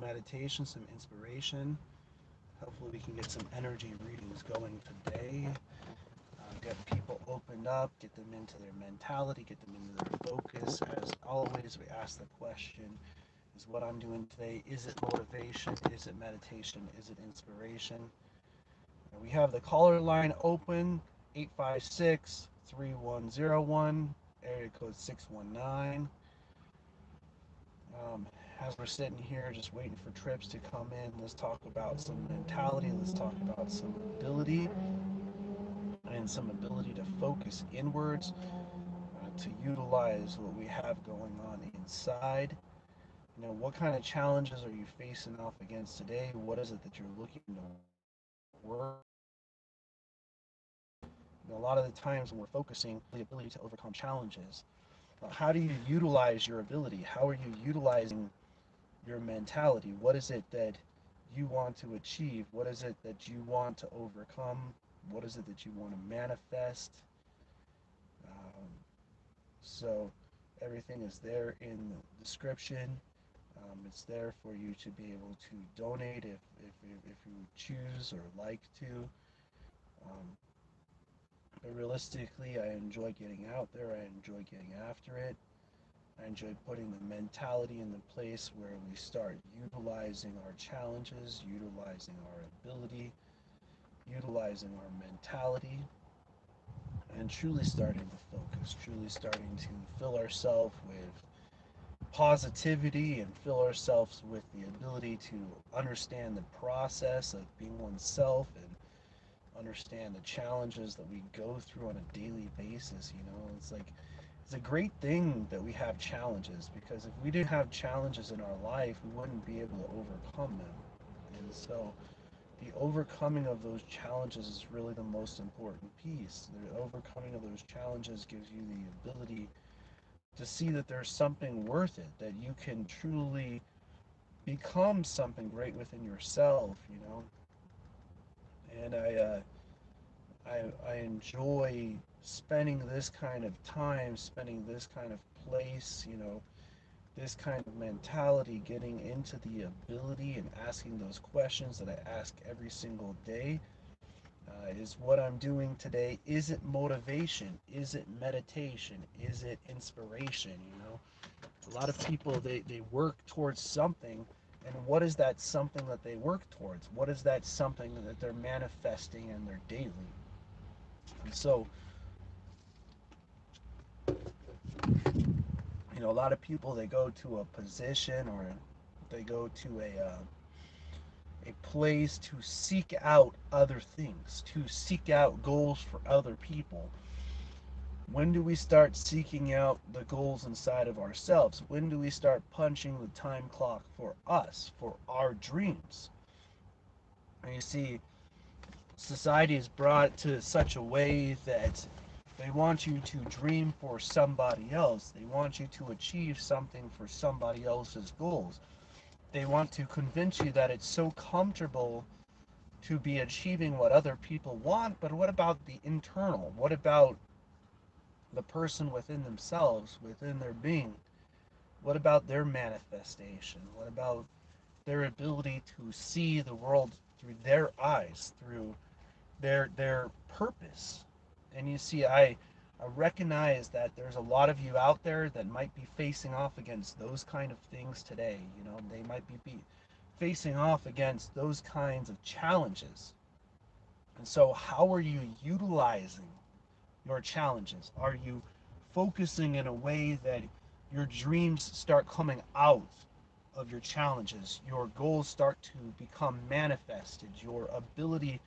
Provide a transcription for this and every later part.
meditation, some inspiration. Hopefully, we can get some energy readings going today. Get people opened up, get them into their mentality, get them into their focus. As always, we ask the question, is what I'm doing today, is it motivation? Is it meditation? Is it inspiration? And we have the caller line open, 856-3101, area code 619. As we're sitting here just waiting for trips to come in, let's talk about some mentality, let's talk about some ability and some ability to focus inwards, to utilize what we have going on inside. What kind of challenges are you facing off against today? What is it that you're looking to work on? A lot of the times when we're focusing the ability to overcome challenges, how do you utilize your ability? How are you utilizing your mentality? What is it that you want to achieve? What is it that you want to overcome? What is it that you want to manifest? Um, so everything is there in the description. It's there for you to be able to donate if you choose or like to. Um, but realistically, I enjoy getting out there. I enjoy getting after it. I enjoy putting the mentality in the place where we start utilizing our challenges, utilizing our ability, utilizing our mentality, and truly starting to focus, truly starting to fill ourselves with positivity and fill ourselves with the ability to understand the process of being oneself and understand the challenges that we go through on a daily basis. It's a great thing that we have challenges, because if we didn't have challenges in our life, we wouldn't be able to overcome them. And so the overcoming of those challenges is really the most important piece. The overcoming of those challenges gives you the ability to see that there's something worth it, that you can truly become something great within yourself. And I enjoy spending this kind of time, spending this kind of place, this kind of mentality, getting into the ability and asking those questions that I ask every single day. Is what I'm doing today, is it motivation? Is it meditation? Is it inspiration? A lot of people, they work towards something, and what is that something that they work towards? What is that something that they're manifesting in their daily? And so, a lot of people, they go to a position, or they go to a place to seek out other things, to seek out goals for other people. When do we start seeking out the goals inside of ourselves? When do we start punching the time clock for us, for our dreams? And you see, society is brought to such a way that they want you to dream for somebody else. They want you to achieve something for somebody else's goals. They want to convince you that it's so comfortable to be achieving what other people want, but what about the internal? What about the person within themselves, within their being? What about their manifestation? What about their ability to see the world through their eyes, through their purpose? And you see, I recognize that there's a lot of you out there that might be facing off against those kind of things today. They might be facing off against those kinds of challenges. And so, how are you utilizing your challenges? Are you focusing in a way that your dreams start coming out of your challenges? Your goals start to become manifested. Your ability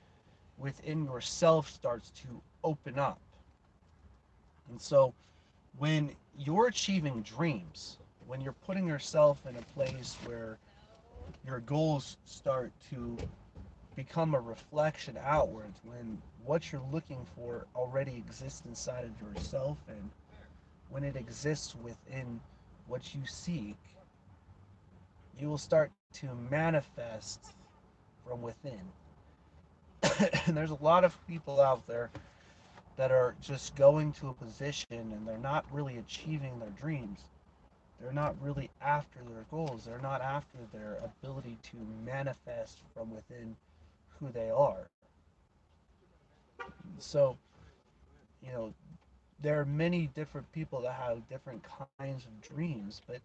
within yourself starts to open up. And so, when you're achieving dreams, when you're putting yourself in a place where your goals start to become a reflection outwards, when what you're looking for already exists inside of yourself, and when it exists within what you seek, you will start to manifest from within. And there's a lot of people out there that are just going to a position and they're not really achieving their dreams. They're not really after their goals. They're not after their ability to manifest from within who they are. So, you know, there are many different people that have different kinds of dreams, but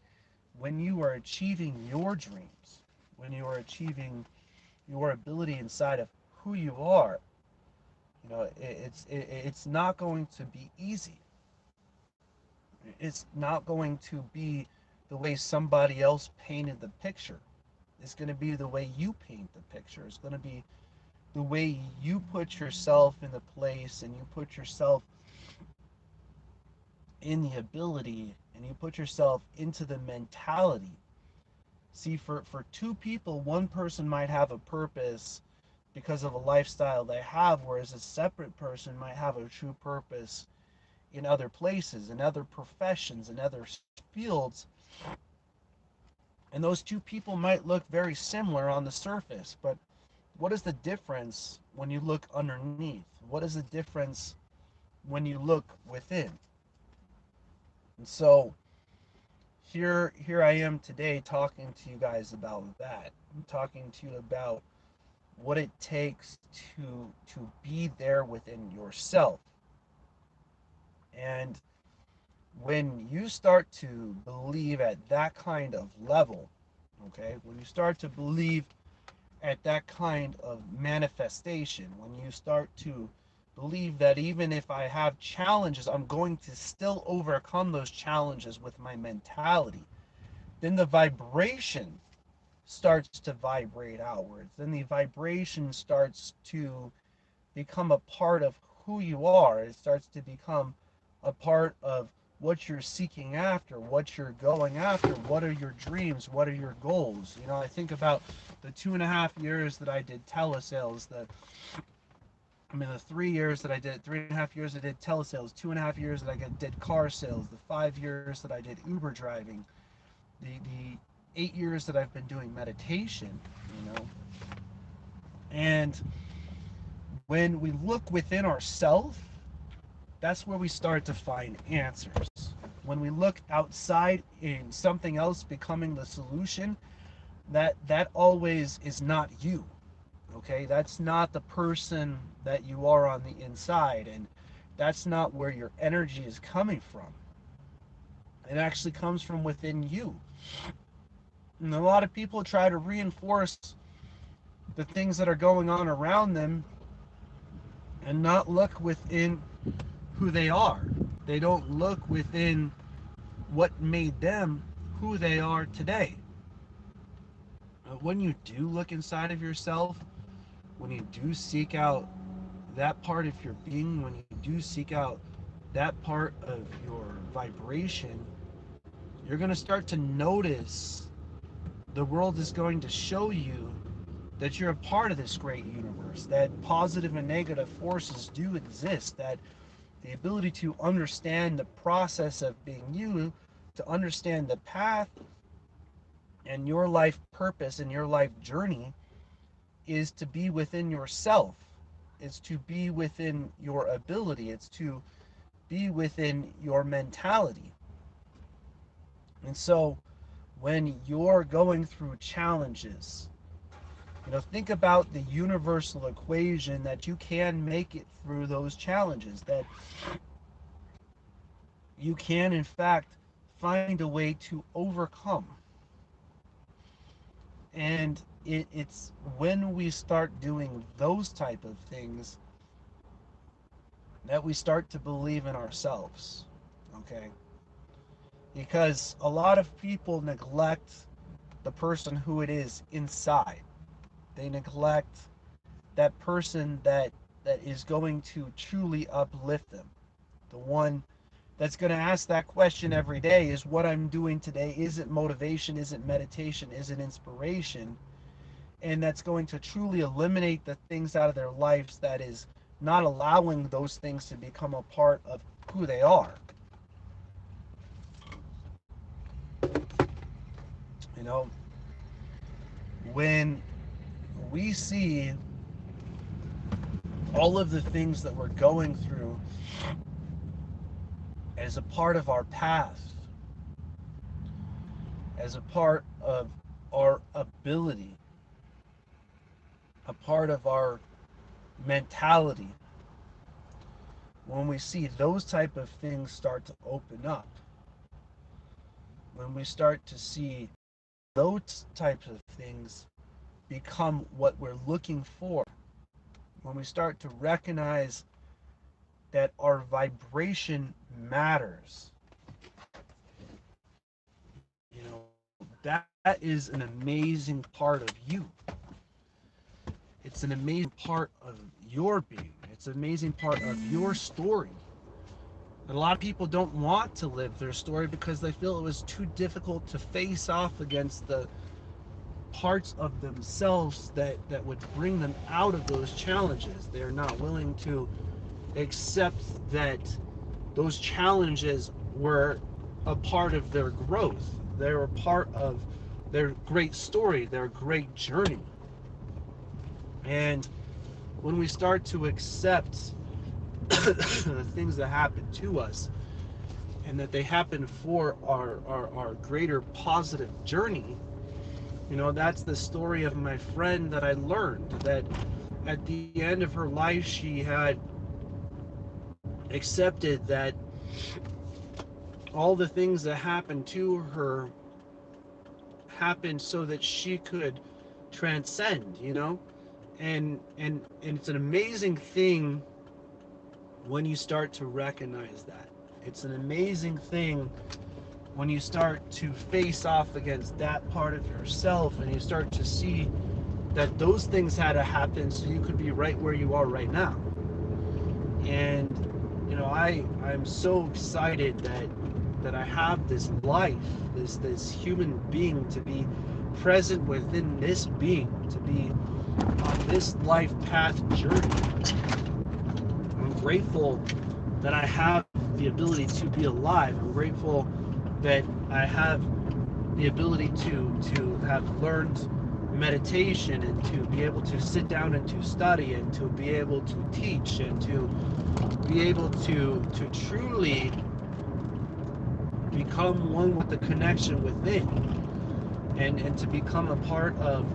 when you are achieving your dreams, when you are achieving your ability inside of who you are, you know, it's not going to be easy. It's not going to be the way somebody else painted the picture. It's going to be the way you paint the picture. It's going to be the way you put yourself in the place, and you put yourself in the ability, and you put yourself into the mentality. See, for two people, one person might have a purpose because of a lifestyle they have, whereas a separate person might have a true purpose in other places, in other professions, in other fields. And those two people might look very similar on the surface, but what is the difference when you look underneath? What is the difference when you look within? And so here I am today talking to you guys about that. I'm talking to you about what it takes to be there within yourself. And when you start to believe at that kind of level, okay, when you start to believe at that kind of manifestation, when you start to believe that even if I have challenges, I'm going to still overcome those challenges with my mentality, then the vibration starts to vibrate outwards. Then the vibration starts to become a part of who you are. It starts to become a part of what you're seeking after, what you're going after, what are your dreams, what are your goals. You know, I think about the 2.5 years that I did telesales, the 3 years that I did, 3.5 years I did telesales, 2.5 years that I did car sales, the 5 years that I did Uber driving, the 8 years that I've been doing meditation, you know. And when we look within ourselves, that's where we start to find answers. When we look outside in something else becoming the solution, that always is not you. Okay, that's not the person that you are on the inside, and that's not where your energy is coming from. It actually comes from within you. And a lot of people try to reinforce the things that are going on around them and not look within who they are. They don't look within what made them who they are today. When you do look inside of yourself, when you do seek out that part of your being, when you do seek out that part of your vibration, you're going to start to notice the world is going to show you that you're a part of this great universe, that positive and negative forces do exist, that the ability to understand the process of being you, to understand the path and your life purpose and your life journey is to be within yourself. It's to be within your ability. It's to be within your mentality. And so when you're going through challenges, you know, think about the universal equation that you can make it through those challenges, that you can, in fact, find a way to overcome. And it's when we start doing those type of things that we start to believe in ourselves, okay? Because a lot of people neglect the person who it is inside. They neglect that person that is going to truly uplift them. The one that's going to ask that question every day, is what I'm doing today, is it motivation, is it meditation, is it inspiration? And that's going to truly eliminate the things out of their lives that is not allowing those things to become a part of who they are. You know, when we see all of the things that we're going through as a part of our past, as a part of our ability, a part of our mentality. When we see those type of things start to open up, when we start to see those types of things become what we're looking for, when we start to recognize that our vibration matters, you know, that is an amazing part of you. It's an amazing part of your being. It's an amazing part of your story. And a lot of people don't want to live their story because they feel it was too difficult to face off against the parts of themselves that would bring them out of those challenges. They're not willing to accept that those challenges were a part of their growth. They were part of their great story, their great journey. And when we start to accept the things that happen to us and that they happen for our greater positive journey, you know, that's the story of my friend that I learned that at the end of her life, she had accepted that all the things that happened to her happened so that she could transcend, you know? And it's an amazing thing when you start to recognize that. It's an amazing thing when you start to face off against that part of yourself and you start to see that those things had to happen so you could be right where you are right now. And you know, I'm so excited that I have this life, this human being, to be present within this being, to be on this life path journey. I'm grateful that I have the ability to be alive. I'm grateful that I have the ability to have learned meditation and to be able to sit down and to study and to be able to teach and to be able to truly become one with the connection within and to become a part of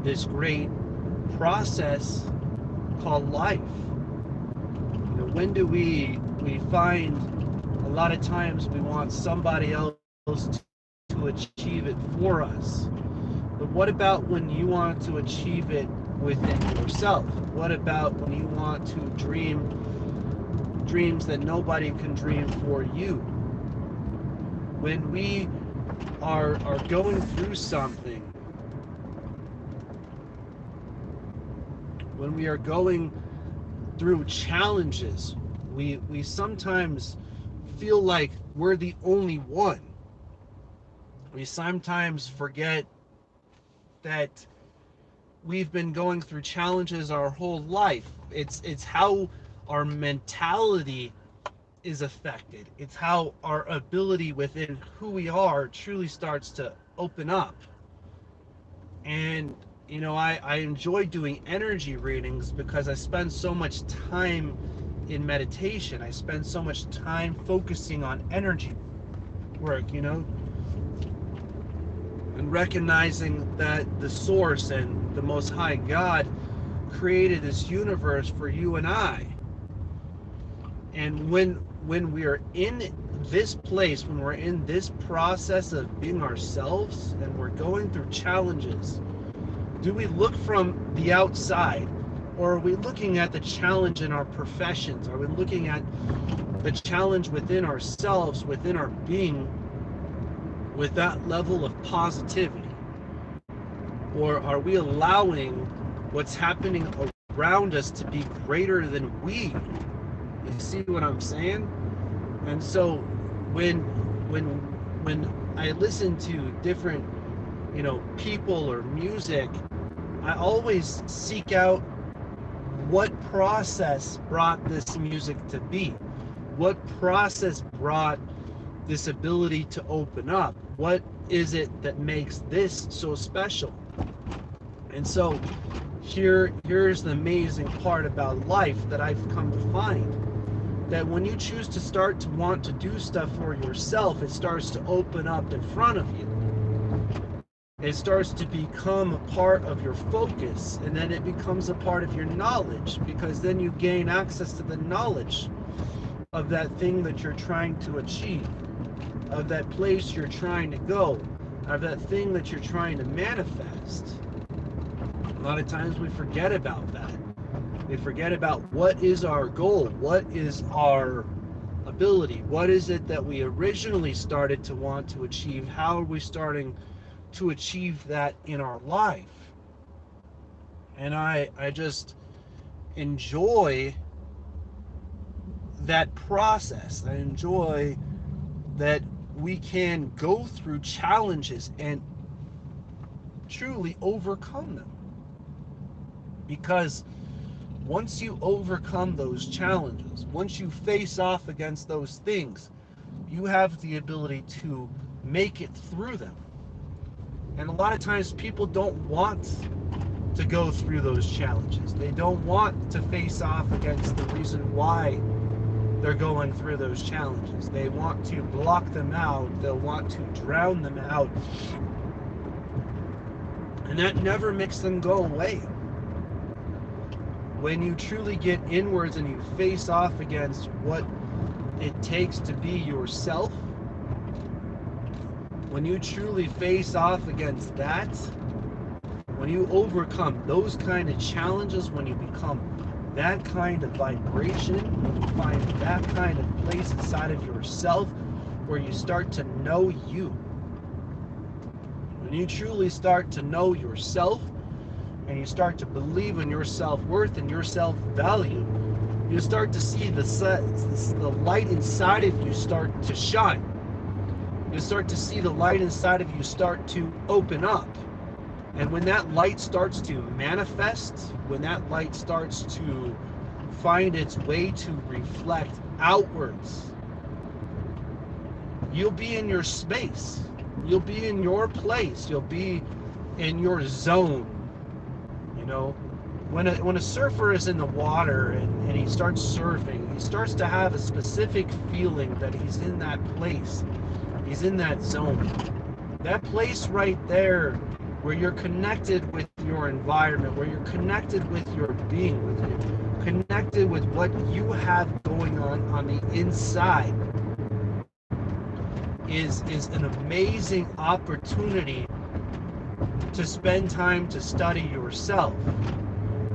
this great process called life. You know, when do we find a lot of times we want somebody else to achieve it for us? But what about when you want to achieve it within yourself? What about when you want to dream dreams that nobody can dream for you? When we are going through something, when we are going through challenges, we sometimes feel like we're the only one. We sometimes forget that we've been going through challenges our whole life. It's how our mentality is affected. It's how our ability within who we are truly starts to open up. And you know, I enjoy doing energy readings because I spend so much time in meditation. I spend so much time focusing on energy work, you know, and recognizing that the source and the Most High God created this universe for you and I. And when we are in this place, when we're in this process of being ourselves and we're going through challenges, do we look from the outside, or are we looking at the challenge in our professions? Are we looking at the challenge within ourselves, within our being, with that level of positivity? Or are we allowing what's happening around us to be greater than we? You see what I'm saying? And so when I listen to different, you know, people or music, I always seek out what process brought this music to be. What process brought this ability to open up? What is it that makes this so special? And so here's the amazing part about life that I've come to find, that when you choose to start to want to do stuff for yourself, it starts to open up in front of you. It starts to become a part of your focus, and then it becomes a part of your knowledge, because then you gain access to the knowledge of that thing that you're trying to achieve, of that place you're trying to go, of that thing that you're trying to manifest. A lot of times we forget about that. We forget about what is our goal, what is our ability, what is it that we originally started to want to achieve, how are we starting to achieve that in our life. And I just enjoy that process. I enjoy that we can go through challenges and truly overcome them. Because once you overcome those challenges, once you face off against those things, you have the ability to make it through them. And a lot of times people don't want to go through those challenges. They don't want to face off against the reason why they're going through those challenges. They want to block them out. They'll want to drown them out. And that never makes them go away. When you truly get inwards and you face off against what it takes to be yourself, when you truly face off against that, when you overcome those kind of challenges, when you become that kind of vibration, when you find that kind of place inside of yourself where you start to know you, when you truly start to know yourself and you start to believe in your self-worth and your self-value, you start to see the light inside of you start to shine. You start to see the light inside of you start to open up. And when that light starts to manifest, when that light starts to find its way to reflect outwards, you'll be in your space. You'll be in your place. You'll be in your zone. You know, when a surfer is in the water and he starts surfing, he starts to have a specific feeling that he's in that place. He's in that zone. That place right there where you're connected with your environment, where you're connected with your being, with you, connected with what you have going on the inside, is an amazing opportunity to spend time to study yourself,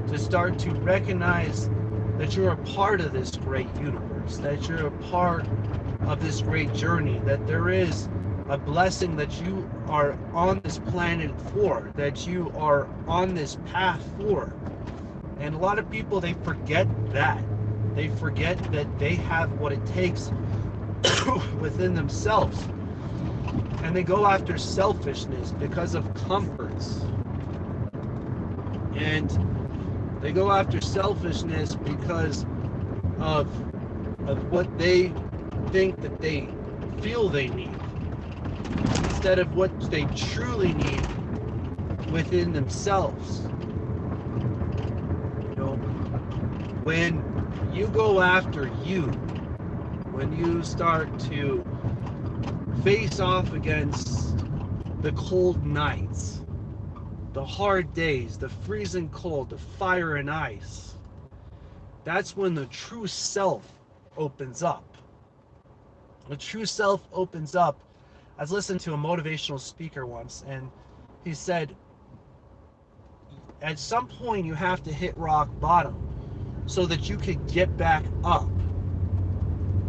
to start to recognize that you're a part of this great universe, that you're a part of this great journey, that there is a blessing that you are on this planet for, that you are on this path for. And a lot of people, they forget that. They forget that they have what it takes within themselves. And they go after selfishness because of comforts. And they go after selfishness because of what they think that they feel they need, instead of what they truly need within themselves. You know, when you go after you, when you start to face off against the cold nights, the hard days, the freezing cold, the fire and ice, that's when the true self opens up. The true self opens up. I was listening to a motivational speaker once, and he said, at some point you have to hit rock bottom so that you can get back up.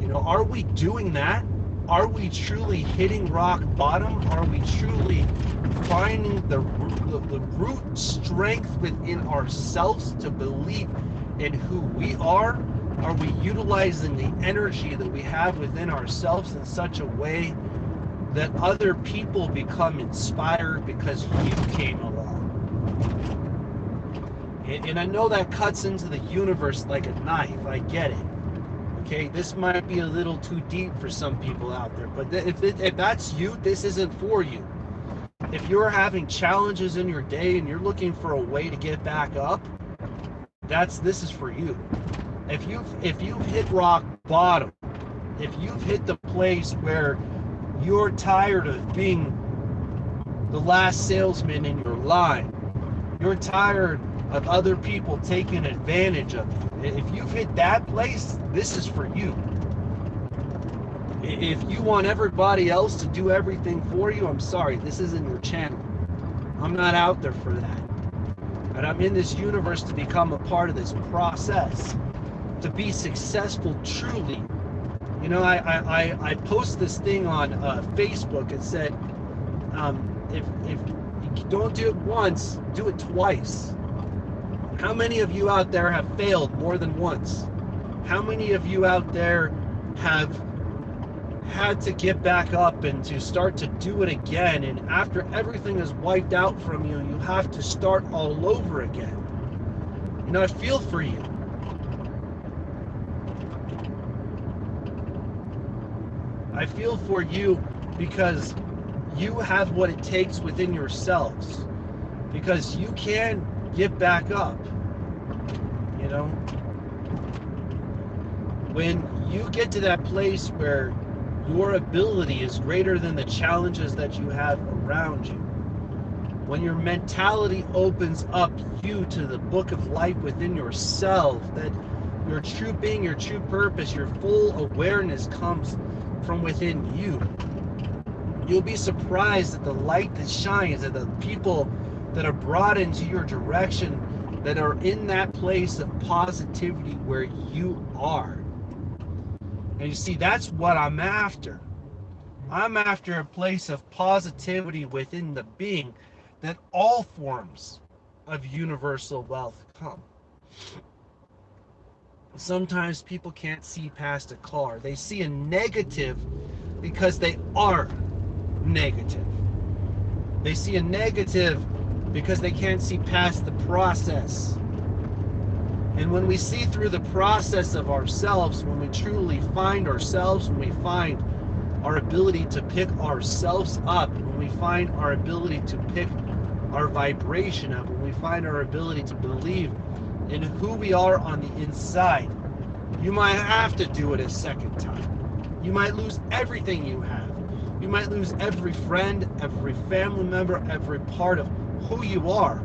You know, are we doing that? Are we truly hitting rock bottom? Are we truly finding the root strength within ourselves to believe in who we are? Are we utilizing the energy that we have within ourselves in such a way that other people become inspired because you came along? And I know that cuts into the universe like a knife. I get it. Okay, this might be a little too deep for some people out there, but if that's you, this isn't for you. If you're having challenges in your day and you're looking for a way to get back up, this is for you. If you've hit rock bottom, if you've hit the place where you're tired of being the last salesman in your line, you're tired of other people taking advantage of you. If you've hit that place, this is for you. If you want everybody else to do everything for you, I'm sorry, this isn't your channel. I'm not out there for that. And I'm in this universe to become a part of this process, to be successful truly. You know, I post this thing on Facebook. It said, if you don't do it once, do it twice. How many of you out there have failed more than once? How many of you out there have had to get back up and to start to do it again, and after everything is wiped out from you, you have to start all over again? You know, I feel for you. I feel for you because you have what it takes within yourselves, because you can get back up. You know, when you get to that place where your ability is greater than the challenges that you have around you, when your mentality opens up you to the book of life within yourself, that your true being, your true purpose, your full awareness comes from within you, you'll be surprised at the light that shines, at the people that are brought into your direction, that are in that place of positivity where you are. And you see, that's what I'm after. I'm after a place of positivity within the being, that all forms of universal wealth come. Sometimes people can't see past a car. They see a negative because they are negative. They see a negative because they can't see past the process. And when we see through the process of ourselves, when we truly find ourselves, when we find our ability to pick ourselves up, when we find our ability to pick our vibration up, when we find our ability to believe in who we are on the inside, you might have to do it a second time. You might lose everything you have. You might lose every friend, every family member, every part of who you are.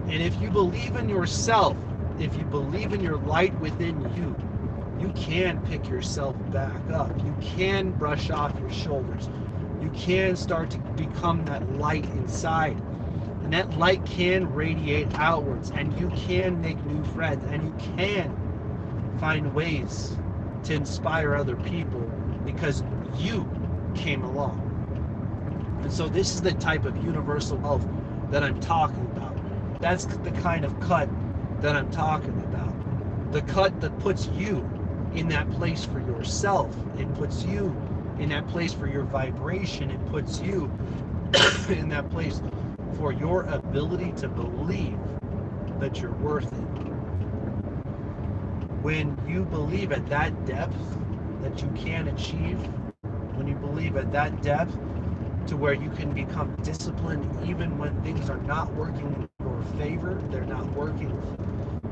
And if you believe in yourself, if you believe in your light within you, you can pick yourself back up. You can brush off your shoulders. You can start to become that light inside. And that light can radiate outwards, and you can make new friends, and you can find ways to inspire other people because you came along. And so this is the type of universal wealth that I'm talking about. That's the kind of cut that I'm talking about. The cut that puts you in that place for yourself. It puts you in that place for your vibration. It puts you in that place for your ability to believe that you're worth it. When you believe at that depth that you can achieve, when you believe at that depth to where you can become disciplined even when things are not working in your favor, they're not working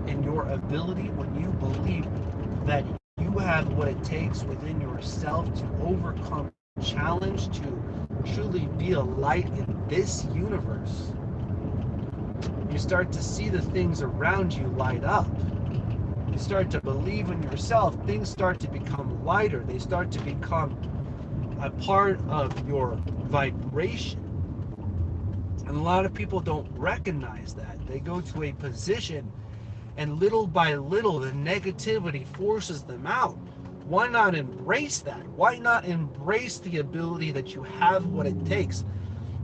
in your ability, when you believe that you have what it takes within yourself to overcome challenge, to truly be a light in this universe, you start to see the things around you light up. You start to believe in yourself. Things start to become lighter. They start to become a part of your vibration. And a lot of people don't recognize that. They go to a position, and little by little, the negativity forces them out. Why not embrace that? Why not embrace the ability that you have what it takes,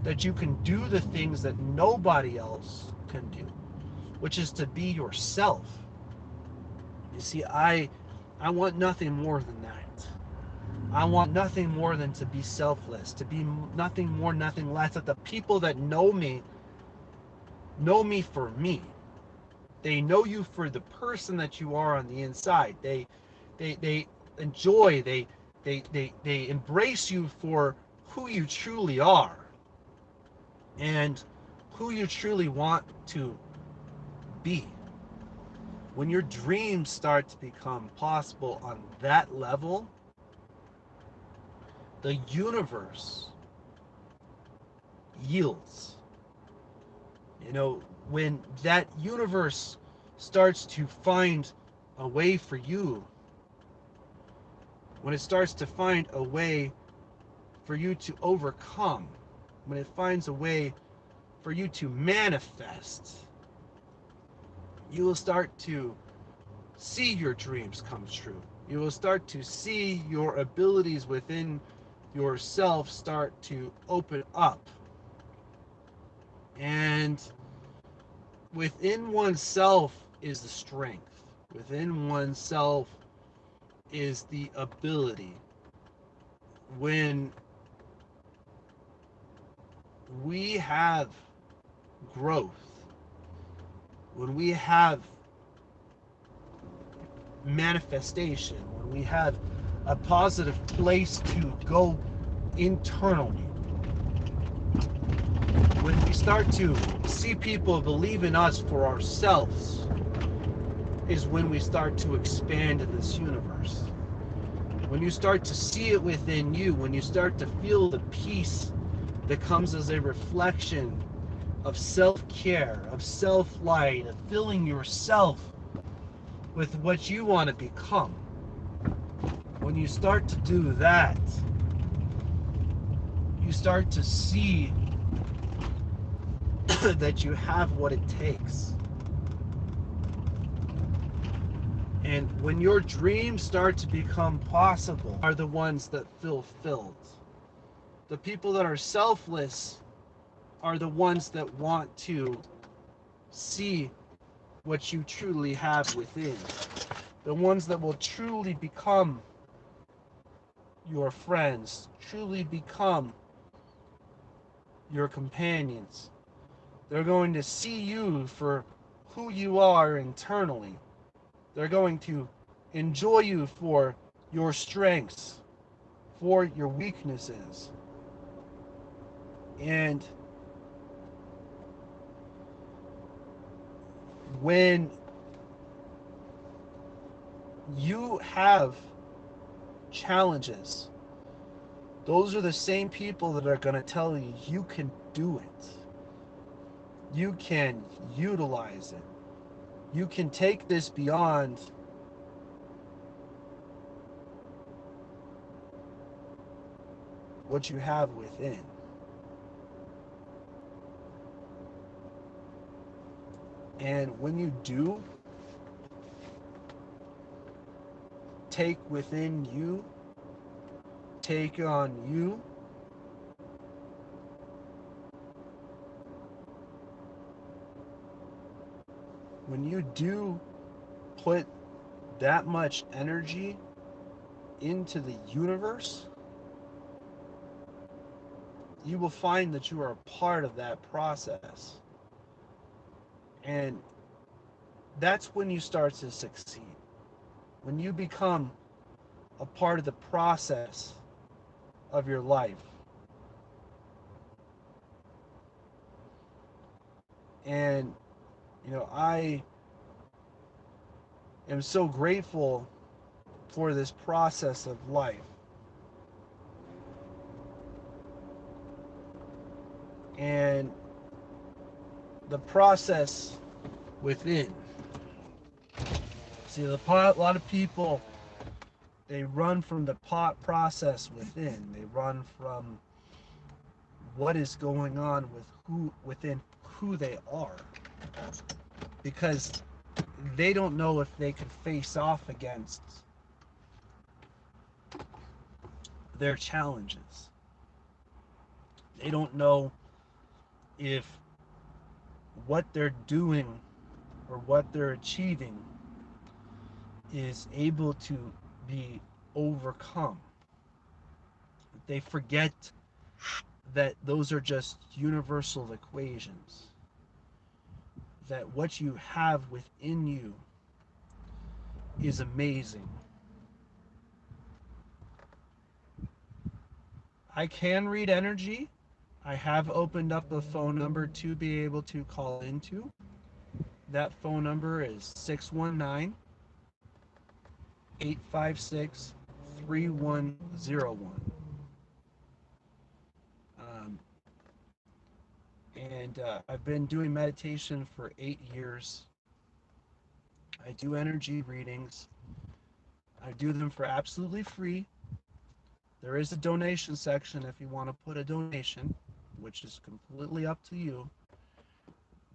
that you can do the things that nobody else can do, which is to be yourself. You see, I want nothing more than that. I want nothing more than to be selfless, to be nothing more, nothing less. That the people that know me for me. They know you for the person that you are on the inside. They enjoy, they embrace you for who you truly are and who you truly want to be. When your dreams start to become possible on that level, the universe yields. You know, when that universe starts to find a way for you, when it starts to find a way for you to overcome, when it finds a way for you to manifest, you will start to see your dreams come true. You will start to see your abilities within yourself start to open up. And within oneself is the strength. Within oneself is the ability. When we have growth, when we have manifestation, when we have a positive place to go internally, when we start to see people believe in us for ourselves, is when we start to expand in this universe. When you start to see it within you, when you start to feel the peace that comes as a reflection of self-care, of self-light, of filling yourself with what you want to become. When you start to do that, you start to see that you have what it takes. And when your dreams start to become possible, are the ones that feel filled. The people that are selfless are the ones that want to see what you truly have within. The ones that will truly become your friends, truly become your companions. They're going to see you for who you are internally. They're going to enjoy you for your strengths, for your weaknesses. And when you have challenges, those are the same people that are going to tell you you can do it. You can utilize it. You can take this beyond what you have within. And when you do take within you, take on you, when you do put that much energy into the universe, you will find that you are a part of that process. And that's when you start to succeed. When you become a part of the process of your life. And, you know, I am so grateful for this process of life. And the process within. See, a lot of people, they run from the process within. They run from what is going on within who they are, because they don't know if they can face off against their challenges. They don't know if what they're doing or what they're achieving is able to be overcome. They forget that those are just universal equations. That what you have within you is amazing. I can read energy. I have opened up a phone number to be able to call into. That phone number is 619-856-3101. Um, and I've been doing meditation for 8 years. I do energy readings. I do them for absolutely free. There is a donation section if you want to put a donation, which is completely up to you.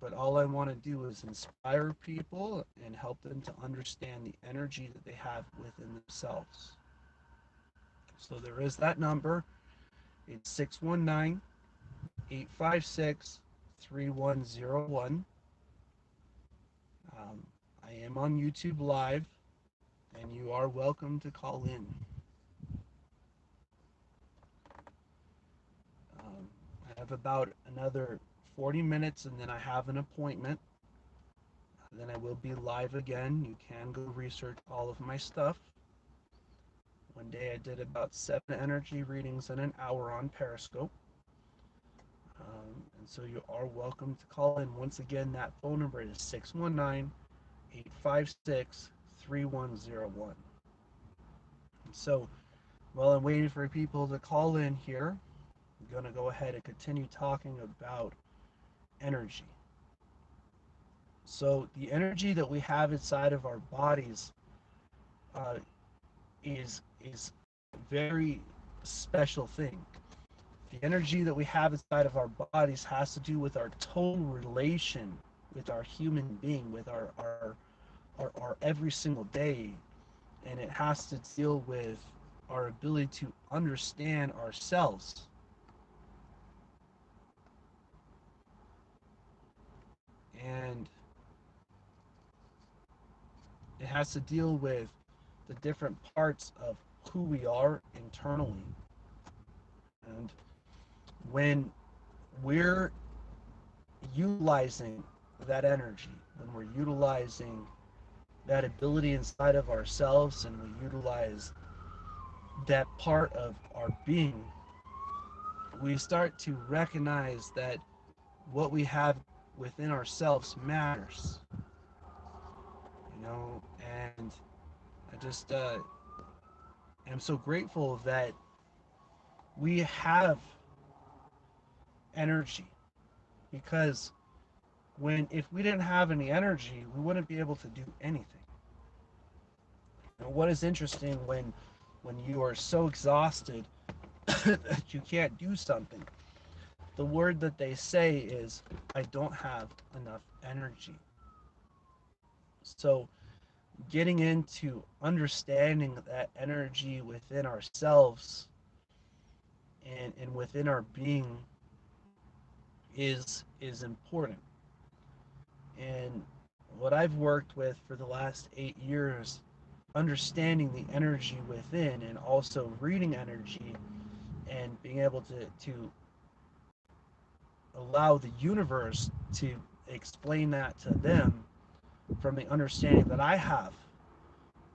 But all I want to do is inspire people and help them to understand the energy that they have within themselves. So there is that number. It's 619-856-3101. I am on YouTube Live, and you are welcome to call in. I have about another 40 minutes, and then I have an appointment. Then I will be live again. You can go research all of my stuff. One day I did about 7 energy readings in an hour on Periscope. And so you are welcome to call in. Once again, that phone number is 619-856-3101. So while I'm waiting for people to call in here, I'm going to go ahead and continue talking about energy. So the energy that we have inside of our bodies is a very special thing. The energy that we have inside of our bodies has to do with our total relation with our human being, with our every single day, and it has to deal with our ability to understand ourselves. And it has to deal with the different parts of who we are internally. And when we're utilizing that energy, when we're utilizing that ability inside of ourselves, and we utilize that part of our being, we start to recognize that what we have within ourselves matters. And I just am so grateful that we have energy, because if we didn't have any energy, we wouldn't be able to do anything. And what is interesting, when you are so exhausted that you can't do something, the word that they say is, I don't have enough energy. So getting into understanding that energy within ourselves and within our being is important. And what I've worked with for the last 8 years, understanding the energy within, and also reading energy and being able to allow the universe to explain that to them from the understanding that I have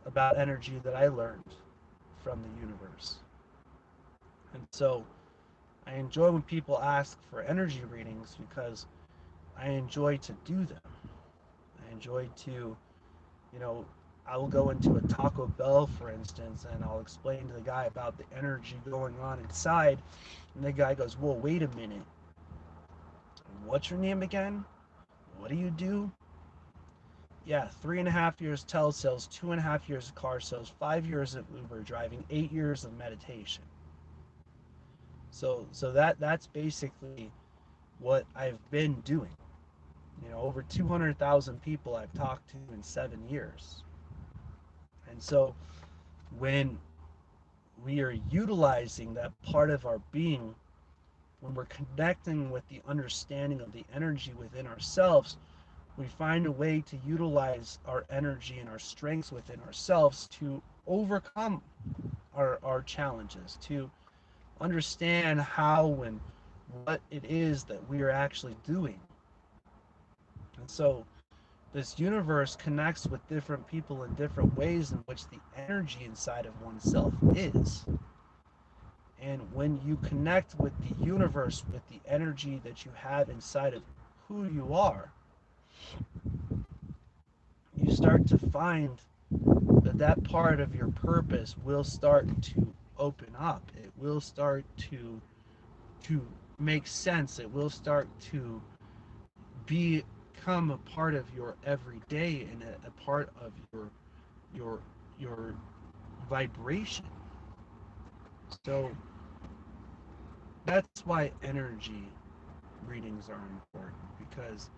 about energy that I learned from the universe. And so I enjoy when people ask for energy readings, because I enjoy to do them. I enjoy to, I will go into a Taco Bell, for instance, and I'll explain to the guy about the energy going on inside. And the guy goes, well, wait a minute. What's your name again? What do you do? Yeah, 3.5 years telesales, 2.5 years of car sales, 5 years of Uber driving, 8 years of meditation. So that's basically what I've been doing. Over 200,000 people I've talked to in 7 years. And so when we are utilizing that part of our being, when we're connecting with the understanding of the energy within ourselves, we find a way to utilize our energy and our strengths within ourselves to overcome our challenges, to understand how and what it is that we are actually doing. And so this universe connects with different people in different ways in which the energy inside of oneself is. And when you connect with the universe, with the energy that you have inside of who you are, start to find that part of your purpose will start to open up. It will start to make sense. It will start to become a part of your everyday and a part of your your vibration. So that's why energy readings are important, because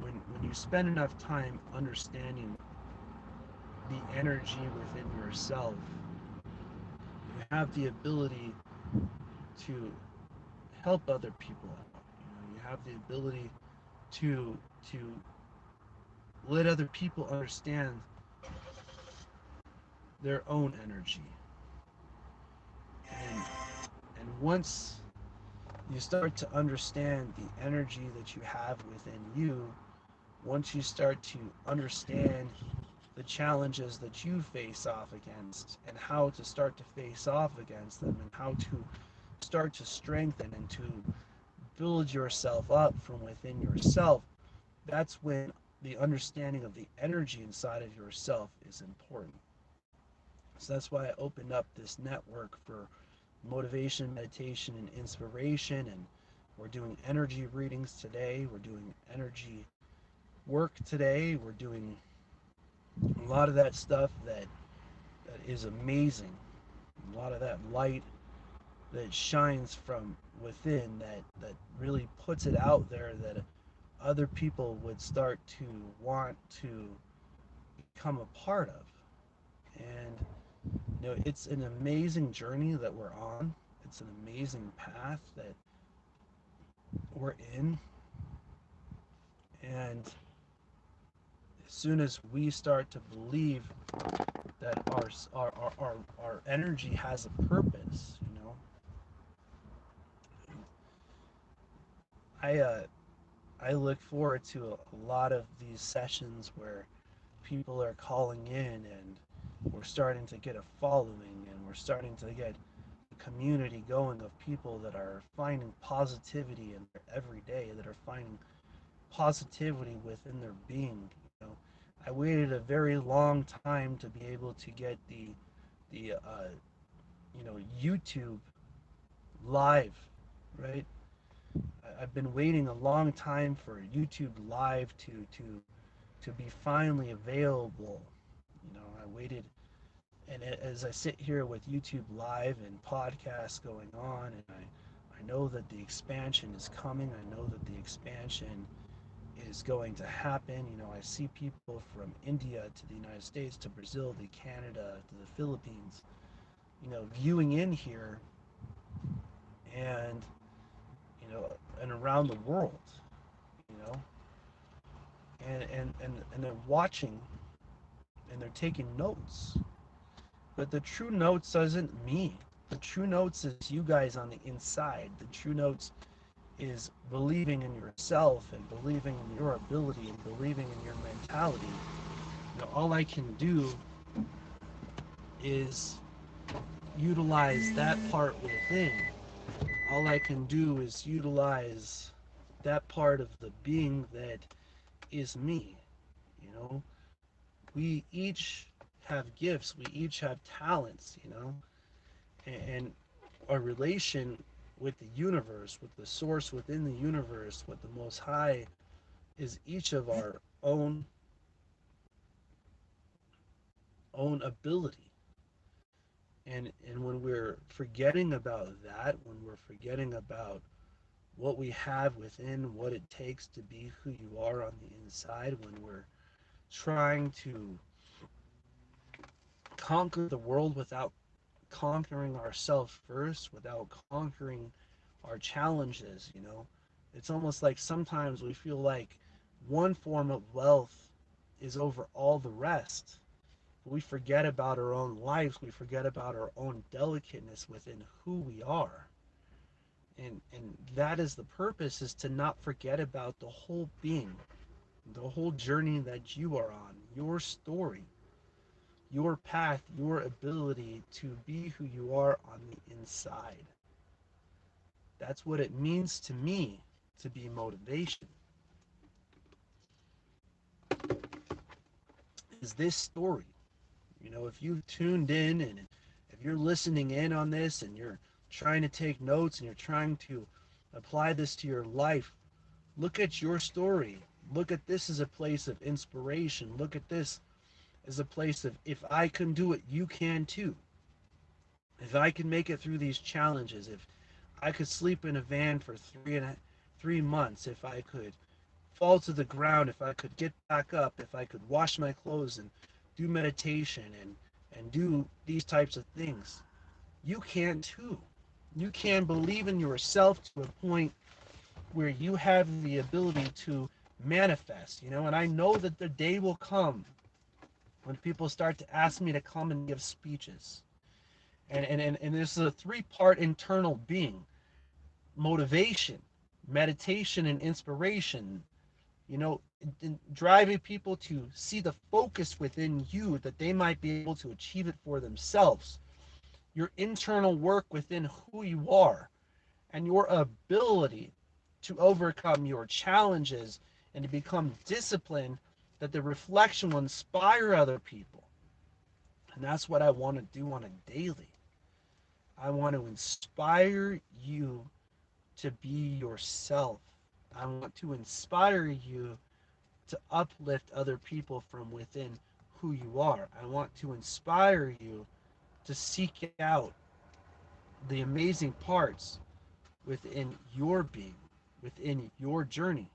when you spend enough time understanding the energy within yourself, you have the ability to help other people out. You have the ability to let other people understand their own energy. And once you start to understand the energy that you have within you, once you start to understand the challenges that you face off against and how to start to face off against them and how to start to strengthen and to build yourself up from within yourself, that's when the understanding of the energy inside of yourself is important. So that's why I opened up this network for motivation, meditation, and inspiration. And we're doing energy readings today. We're doing energy work today. We're doing a lot of that stuff that is amazing. A lot of that light that shines from within, that really puts it out there, that other people would start to want to become a part of. And it's an amazing journey that we're on. It's an amazing path that we're in. And as soon as we start to believe that our energy has a purpose, I look forward to a lot of these sessions where people are calling in, and we're starting to get a following, and we're starting to get a community going of people that are finding positivity in their everyday, that are finding positivity within their being. I waited a very long time to be able to get the YouTube live, right? I've been waiting a long time for YouTube live to be finally available. I waited, and as I sit here with YouTube live and podcasts going on, and I know that the expansion is coming. I know that the expansion is going to happen. I see people from India to the United States to Brazil to Canada to the Philippines, viewing in here, and and around the world, and they're watching, and they're taking notes. But the true notes isn't me. The true notes is you guys on the inside. The true notes is believing in yourself and believing in your ability and believing in your mentality. All I can do is utilize that part within. All I can do is utilize that part of the being that is me. We each have gifts, we each have talents, and our relation with the universe, with the source within the universe, with the Most High, is each of our own ability. And when we're forgetting about that, when we're forgetting about what we have within, what it takes to be who you are on the inside, when we're trying to conquer the world without conquering ourselves first, without conquering our challenges, it's almost like sometimes we feel like one form of wealth is over all the rest. We forget about our own lives. We forget about our own delicateness within who we are. And that is the purpose, is to not forget about the whole being, the whole journey that you are on, your story, your path, your ability to be who you are on the inside. That's what it means to me to be motivation. is this story. You know, if you've tuned in and if you're listening in on this and you're trying to take notes and you're trying to apply this to your life, look at your story. Look at this as a place of inspiration. Look at this as a place of, if I can do it, you can too. If I can make it through these challenges, if I could sleep in a van for 3 months, if I could fall to the ground, if I could get back up, if I could wash my clothes and do meditation and do these types of things, you can too. You can believe in yourself to a point where you have the ability to manifest, you know, and I know that the day will come when people start to ask me to come and give speeches. And this is a three-part internal being: motivation, meditation, and inspiration. You know, driving people to see the focus within you that they might be able to achieve it for themselves. Your internal work within who you are and your ability to overcome your challenges and to become disciplined, that the reflection will inspire other people. And that's what I want to do on a daily. I want to inspire you to be yourself. I want to inspire you to uplift other people from within who you are. I want to inspire you to seek out the amazing parts within your being, within your journey.